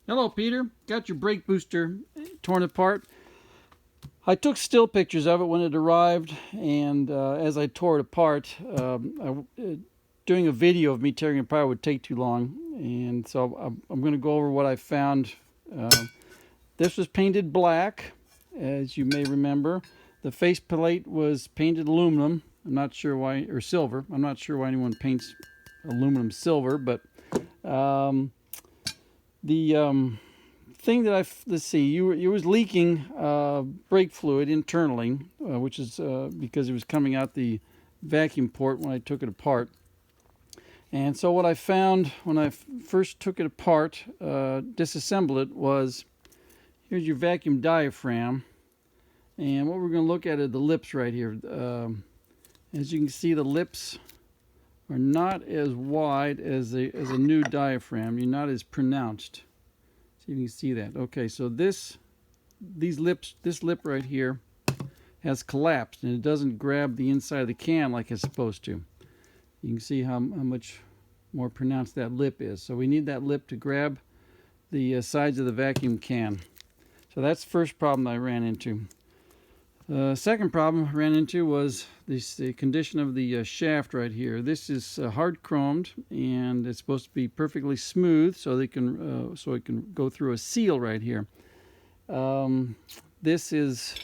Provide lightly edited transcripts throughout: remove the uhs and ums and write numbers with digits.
Hello, Peter. Got your brake booster torn apart. I took still pictures of it when it arrived, and as I tore it apart, doing a video of me tearing it apart would take too long, and so I'm going to go over what I found. This was painted black, as you may remember. The faceplate was painted aluminum. I'm not sure why, or silver. I'm not sure why anyone paints aluminum silver, but the thing that let's see, it was leaking brake fluid internally, which is because it was coming out the vacuum port when I took it apart. And so what I found when I first took it apart, disassembled it, was here's your vacuum diaphragm. And what we're going to look at are the lips right here. As you can see, the lips are not as wide as a new diaphragm. You're not as pronounced. See if you can see that. Okay, so this lip right here has collapsed, and it doesn't grab the inside of the can like it's supposed to. You can see how much more pronounced that lip is. So we need that lip to grab the sides of the vacuum can. So that's the first problem I ran into. The second problem I ran into was the condition of the shaft right here. This is hard chromed, and it's supposed to be perfectly smooth so it can go through a seal right here. This is,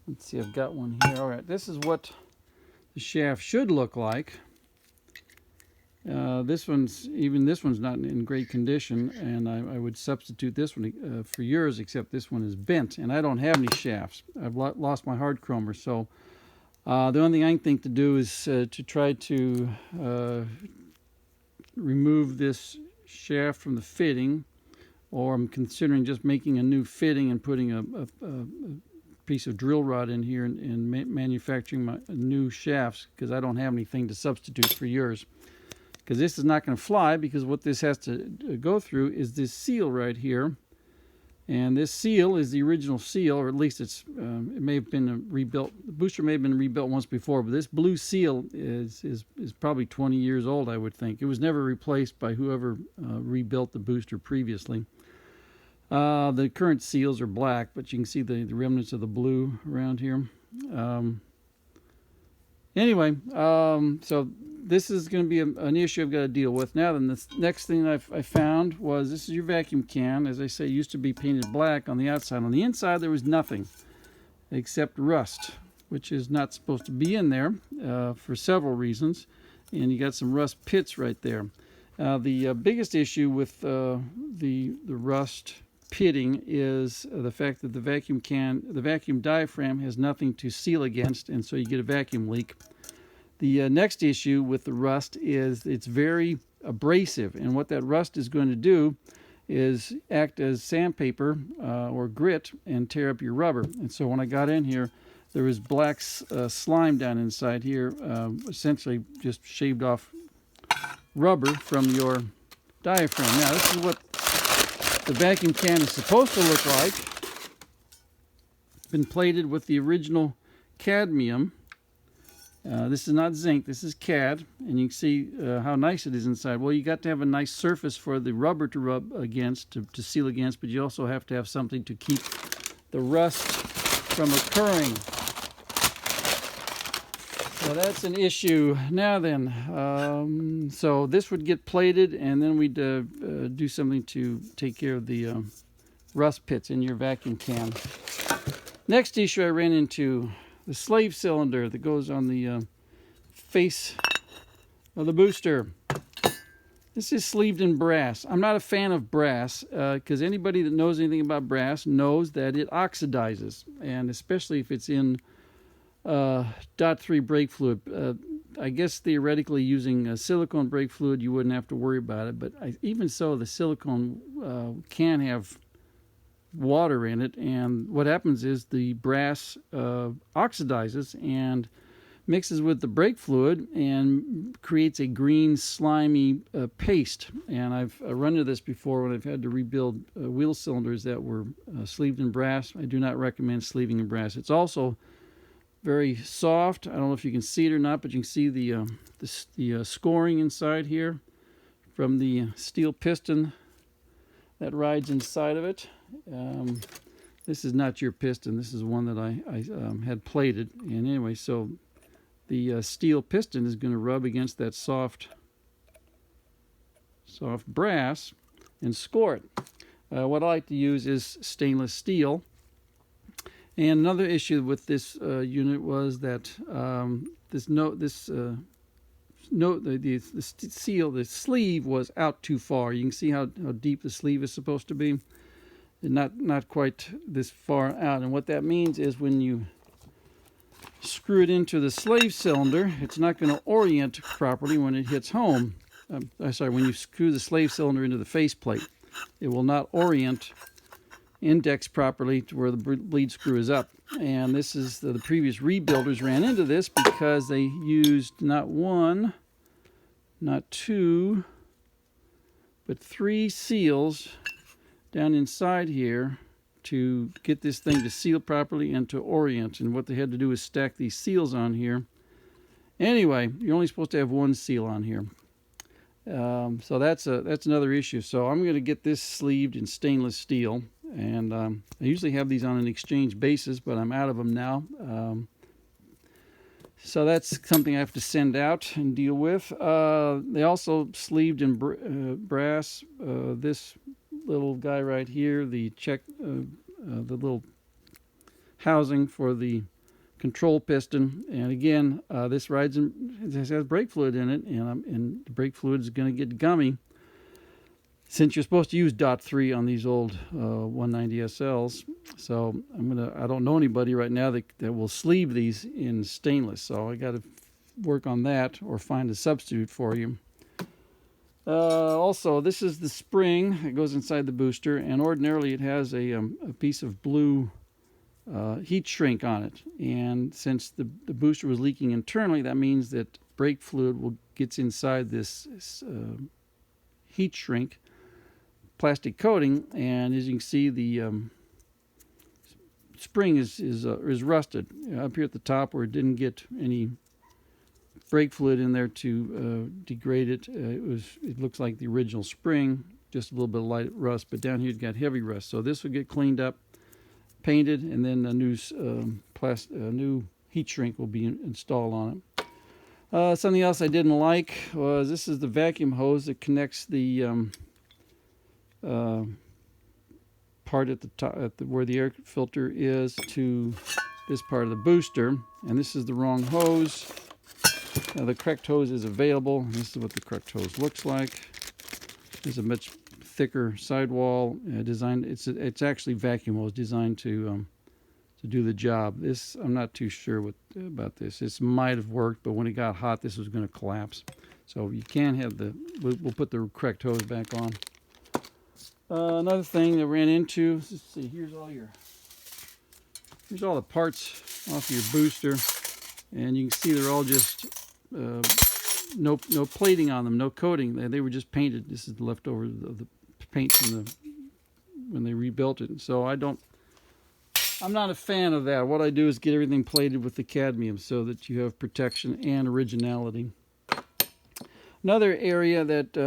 let's see, I've got one here. All right, this is what the shaft should look like. This one's not in great condition, and I would substitute this one for yours, except this one is bent, and I don't have any shafts. I've lost my hard chromer, so the only thing I can think to do is to try to remove this shaft from the fitting, or I'm considering just making a new fitting and putting a piece of drill rod in here and manufacturing my new shafts, because I don't have anything to substitute for yours. Because this is not going to fly, because what this has to go through is this seal right here, and this seal is the original seal, or at least it may have been rebuilt. The booster may have been rebuilt once before, but this blue seal is probably 20 years old, I would think. It was never replaced by whoever rebuilt the booster previously. The current seals are black, but you can see the remnants of the blue around here. Anyway, so this is going to be an issue I've got to deal with. Now then, the next thing I found was, this is your vacuum can. As I say, it used to be painted black on the outside. On the inside, there was nothing except rust, which is not supposed to be in there for several reasons. And you got some rust pits right there. The biggest issue with the rust pitting is the fact that the vacuum diaphragm has nothing to seal against, and so you get a vacuum leak. The next issue with the rust is it's very abrasive, and what that rust is going to do is act as sandpaper or grit and tear up your rubber. And so when I got in here, there was black slime down inside here, essentially just shaved off rubber from your diaphragm. Now this is what the vacuum can is supposed to look like. It's been plated with the original cadmium. This is not zinc, this is cad, and you can see how nice it is inside. Well, you got to have a nice surface for the rubber to rub against, to seal against, but you also have to have something to keep the rust from occurring. So that's an issue. Now then, so this would get plated, and then we'd do something to take care of the rust pits in your vacuum can. Next issue I ran into, the slave cylinder that goes on the face of the booster. This is sleeved in brass. I'm not a fan of brass, because anybody that knows anything about brass knows that it oxidizes, and especially if it's in .3 brake fluid. I guess theoretically using silicone brake fluid you wouldn't have to worry about it, but even so, the silicone can have water in it, and what happens is the brass oxidizes and mixes with the brake fluid and creates a green slimy paste. And I've run into this before when I've had to rebuild wheel cylinders that were sleeved in brass. I do not recommend sleeving in brass. It's also very soft. I don't know if you can see it or not, but you can see the scoring inside here from the steel piston that rides inside of it. This is not your piston. This is one that I had plated. And anyway, so the steel piston is going to rub against that soft brass and score it. What I like to use is stainless steel. And another issue with this unit was that the sleeve was out too far. You can see how deep the sleeve is supposed to be. Not quite this far out. And what that means is when you screw it into the slave cylinder, it's not going to orient properly when it hits home. When you screw the slave cylinder into the faceplate, it will not orient index properly to where the bleed screw is up. And this is the previous rebuilders ran into this because they used not one, not two, but 3 seals down inside here to get this thing to seal properly and to orient. And what they had to do is stack these seals on here. Anyway, you're only supposed to have 1 seal on here. So that's another issue. So I'm going to get this sleeved in stainless steel, and I usually have these on an exchange basis, but I'm out of them now. So that's something I have to send out and deal with. They also sleeved in brass this little guy right here, the little housing for the control piston. And again, this has brake fluid in it, and the brake fluid is going to get gummy since you're supposed to use .3 on these old 190 SLs. So I don't know anybody right now that will sleeve these in stainless. So I got to work on that or find a substitute for you. Also, this is the spring that goes inside the booster, and ordinarily it has a piece of blue heat shrink on it. And since the booster was leaking internally, that means that brake fluid gets inside this heat shrink plastic coating, and as you can see, the spring is rusted up here at the top where it didn't get any brake fluid in there to degrade it. It looks like the original spring, just a little bit of light rust, but down here it got heavy rust. So this will get cleaned up, painted, and then a new heat shrink will be installed on it. Something else I didn't like was this is the vacuum hose that connects the part at the top, where the air filter is, to this part of the booster, and this is the wrong hose. The correct hose is available. This is what the correct hose looks like. There's a much thicker sidewall designed. It's actually vacuum hose designed to do the job. This, I'm not too sure about this. This might have worked, but when it got hot, this was going to collapse. So you can have we'll put the correct hose back on. Another thing that ran into, let's see, here's all the parts off your booster, and you can see they're all just no plating on them, no coating. They were just painted. This is the leftover of the paint from when they rebuilt it. So I'm not a fan of that. What I do is get everything plated with the cadmium so that you have protection and originality. Another area that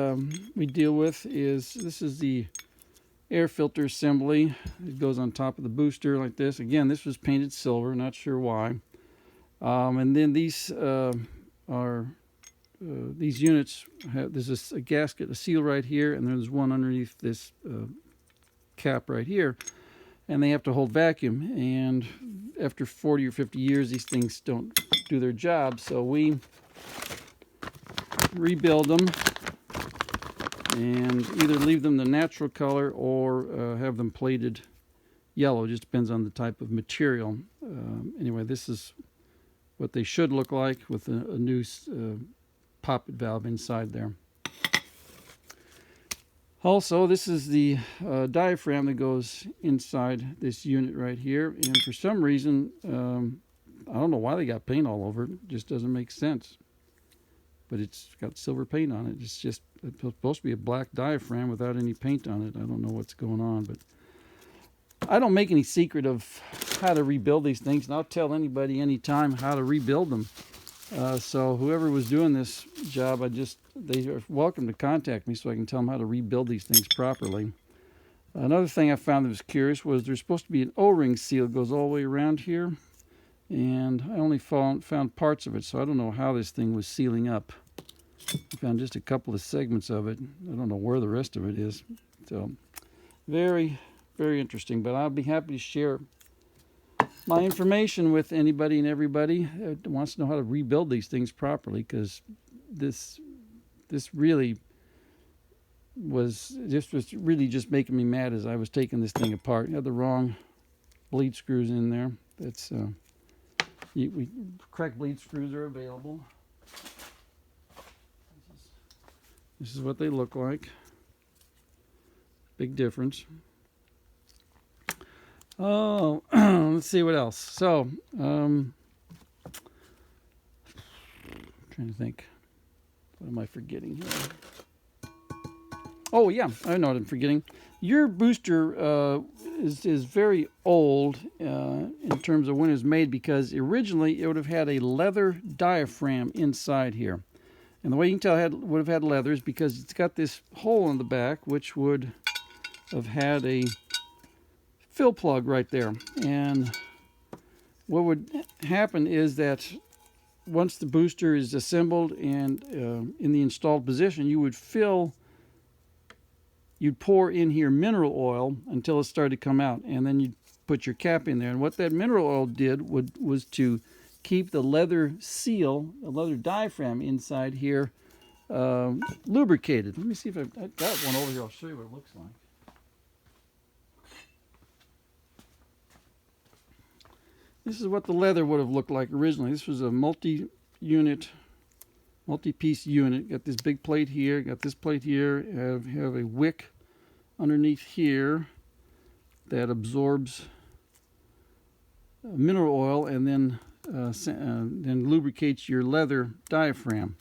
we deal with is, this is the air filter assembly. It goes on top of the booster like this. Again, this was painted silver, not sure why. And then these units have, there's a gasket, a seal right here, and there's one underneath this cap right here, and they have to hold vacuum. And after 40 or 50 years, these things don't do their job, so we rebuild them and either leave them the natural color or have them plated yellow. Just depends on the type of material. Anyway, this is what they should look like with a new poppet valve inside there. Also, this is the diaphragm that goes inside this unit right here, and for some reason, I don't know why they got paint all over it. It just doesn't make sense. But it's got silver paint on it. It's supposed to be a black diaphragm without any paint on it. I don't know what's going on, but I don't make any secret of how to rebuild these things, and I'll tell anybody anytime how to rebuild them. So whoever was doing this job, they are welcome to contact me so I can tell them how to rebuild these things properly. Another thing I found that was curious was there's supposed to be an O-ring seal that goes all the way around here, and I only found parts of it, so I don't know how this thing was sealing up. I found just a couple of segments of it. I don't know where the rest of it is. So very, very interesting, but I'll be happy to share my information with anybody and everybody that wants to know how to rebuild these things properly, because this really was really just making me mad as I was taking this thing apart. You had the wrong bleed screws in there. That's correct bleed screws are available. This is what they look like. Big difference. Oh, let's see what else. So, trying to think. What am I forgetting here? Oh yeah, I know what I'm forgetting. Your booster is very old in terms of when it was made, because originally it would have had a leather diaphragm inside here. And the way you can tell it would have had leather is because it's got this hole in the back, which would have had a fill plug right there. And what would happen is that once the booster is assembled and in the installed position, you'd pour in here mineral oil until it started to come out, and then you'd put your cap in there. And what that mineral oil did was to keep the leather seal, the leather diaphragm inside here lubricated. Let me see if I've got one over here. I'll show you what it looks like. This is what the leather would have looked like originally. This was a multi-piece unit. Got this big plate here, got this plate here, have a wick underneath here that absorbs mineral oil and then lubricates your leather diaphragm.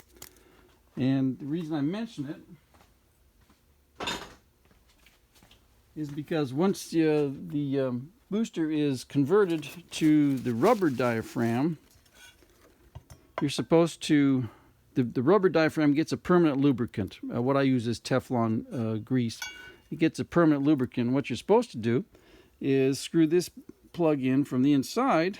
And the reason I mention it is because once the booster is converted to the rubber diaphragm, you're supposed to, the rubber diaphragm gets a permanent lubricant. What I use is Teflon grease. It gets a permanent lubricant. What you're supposed to do is screw this plug in from the inside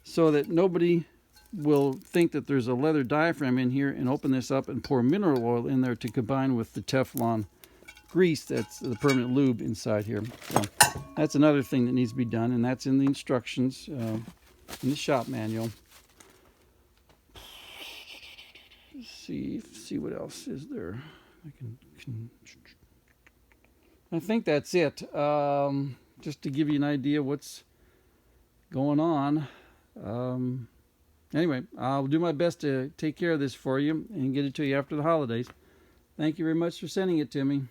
so that nobody will think that there's a leather diaphragm in here, and open this up and pour mineral oil in there to combine with the Teflon grease that's the permanent lube inside here. So that's another thing that needs to be done, and that's in the instructions in the shop manual. See what else is there. I think that's it. Just to give you an idea what's going on. Anyway, I'll do my best to take care of this for you and get it to you after the holidays. Thank you very much for sending it to me.